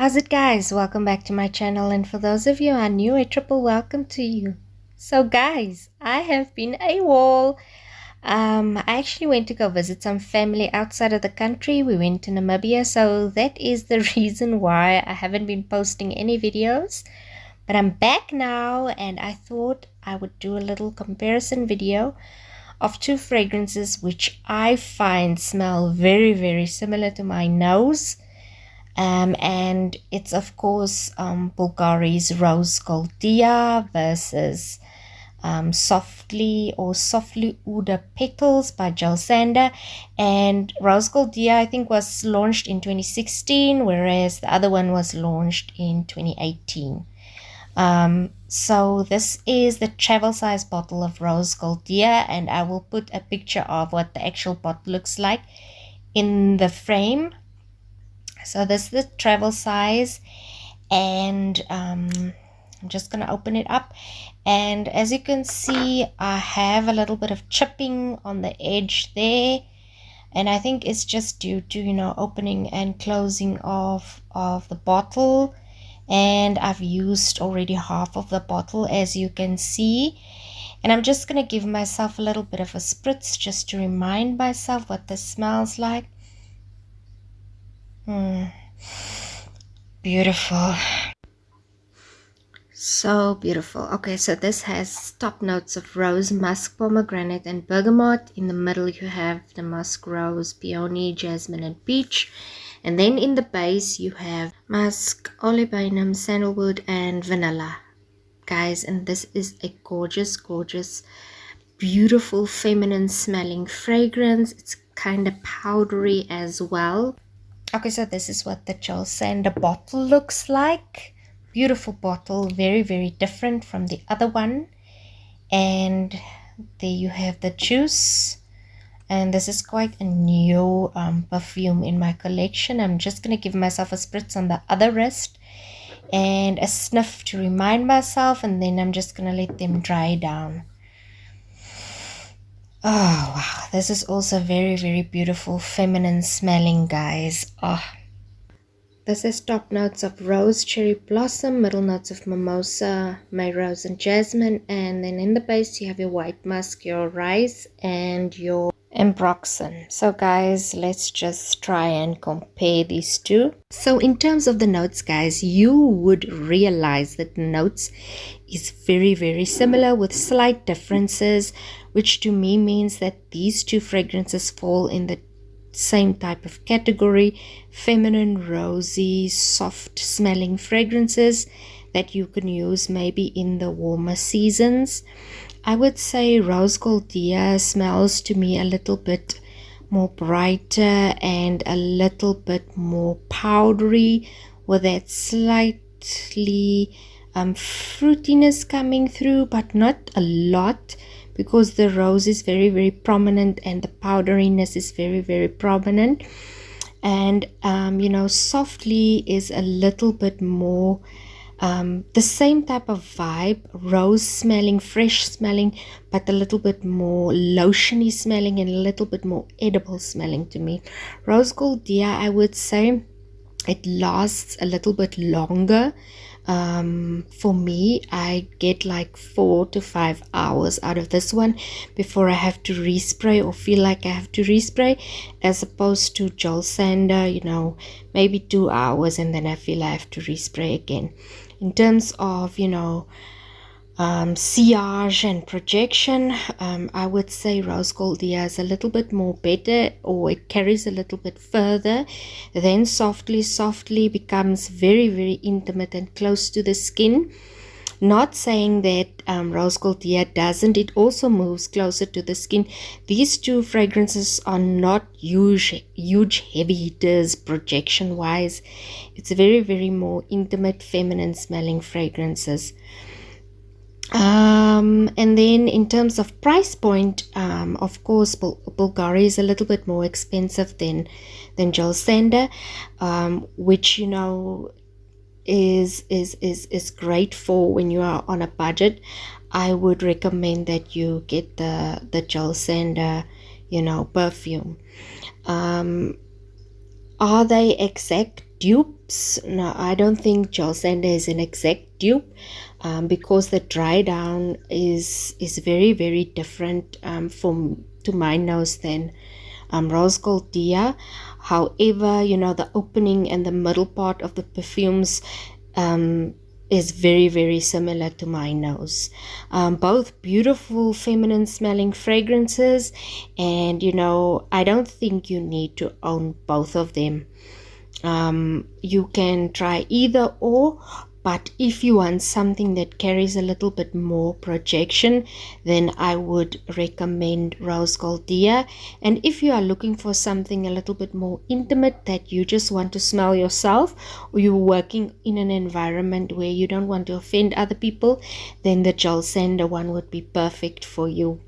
How's it, guys? Welcome back to my channel, and for those of you who are new, a triple welcome to you. So guys, I have been AWOL. I actually went to go visit some family outside of the country. We went to Namibia, so that is the reason why I haven't been posting any videos. But I'm back now, and I thought I would do a little comparison video of two fragrances which I find smell very similar to my nose. And it's of course Bvlgari's Rose Goldea versus Softly Oude Petals by Xoxo. And Rose Goldea, I think, was launched in 2016, whereas the other one was launched in 2018. So this is the travel size bottle of Rose Goldea, and I will put a picture of what the actual bottle looks like in the frame. So this is the travel size, and I'm just going to open it up. And as you can see, I have a little bit of chipping on the edge there. And I think it's just due to, opening and closing of the bottle. And I've used already half of the bottle, as you can see. And I'm just going to give myself a little bit of a spritz just to remind myself what this smells like. Beautiful. So beautiful. Okay, so this has top notes of rose, musk, pomegranate, and bergamot. In the middle you have the musk, rose, peony, jasmine, and peach. And then in the base you have musk, olibanum, sandalwood, and vanilla. Guys, and this is a gorgeous, beautiful, feminine smelling fragrance. It's kind of powdery as well. Okay, so this is what the Xoxo bottle looks like. Beautiful bottle, very different from the other one. And there you have the juice. And this is quite a new perfume in my collection. I'm just going to give myself a spritz on the other wrist and a sniff to remind myself, and then I'm just going to let them dry down. Oh wow, this is also very beautiful, feminine smelling, guys. This is top notes of rose, cherry blossom, middle notes of mimosa, May rose, and jasmine. And then in the base you have your white musk, your rice, and your ambroxan. So guys, let's just try and compare these two. So in terms of the notes, guys, you would realize that the notes is very similar with slight differences, which to me means that these two fragrances fall in the same type of category: feminine, rosy, soft smelling fragrances that you can use maybe in the warmer seasons. I would say Rose Goldea smells to me a little bit more brighter and a little bit more powdery, with that slightly fruitiness coming through, but not a lot, because the rose is very prominent and the powderiness is very prominent. And Softly is a little bit more the same type of vibe, rose smelling, fresh smelling, but a little bit more lotiony smelling and a little bit more edible smelling to me. Rose Goldea, I would say it lasts a little bit longer. For me, I get like 4 to 5 hours out of this one before I have to respray or feel like I have to respray, as opposed to Xoxo, maybe 2 hours and then I feel I have to respray again. In terms of sillage and projection, I would say Rose Goldea is a little bit more better, or it carries a little bit further. Then softly becomes very intimate and close to the skin. Not saying that Rose Goldea doesn't, it also moves closer to the skin. These two fragrances are not huge heavy hitters projection wise. It's very more intimate, feminine smelling fragrances. And then in terms of price point, of course Bvlgari is a little bit more expensive than Xoxo, which is great for when you are on a budget. I would recommend that you get the Xoxo perfume. Are they exact dupes. No, I don't think gel sander is an exact dupe, because the dry down is very, very different to my nose than Rose Goldea. However, you know, the opening and the middle part of the perfumes is very, very similar to my nose. Both beautiful feminine smelling fragrances, and you know, I don't think you need to own both of them. You can try either or, but if you want something that carries a little bit more projection, then I would recommend Rose Goldea. And if you are looking for something a little bit more intimate that you just want to smell yourself, or you're working in an environment where you don't want to offend other people, then the gel sander one would be perfect for you.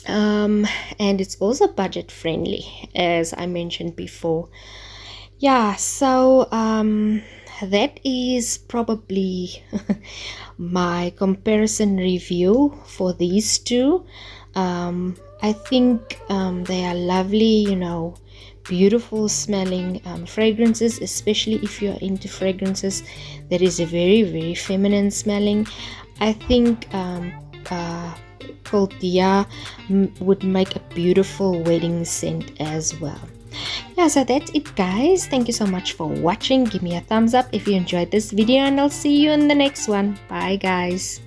And it's also budget friendly, as I mentioned before. Yeah, so that is probably my comparison review for these two. I think they are lovely, you know, beautiful smelling fragrances, especially if you're into fragrances that is a very, very feminine smelling. I think Goldea would make a beautiful wedding scent as well. Yeah, so that's it, guys. Thank you so much for watching. Give me a thumbs up if you enjoyed this video, and I'll see you in the next one. Bye, guys.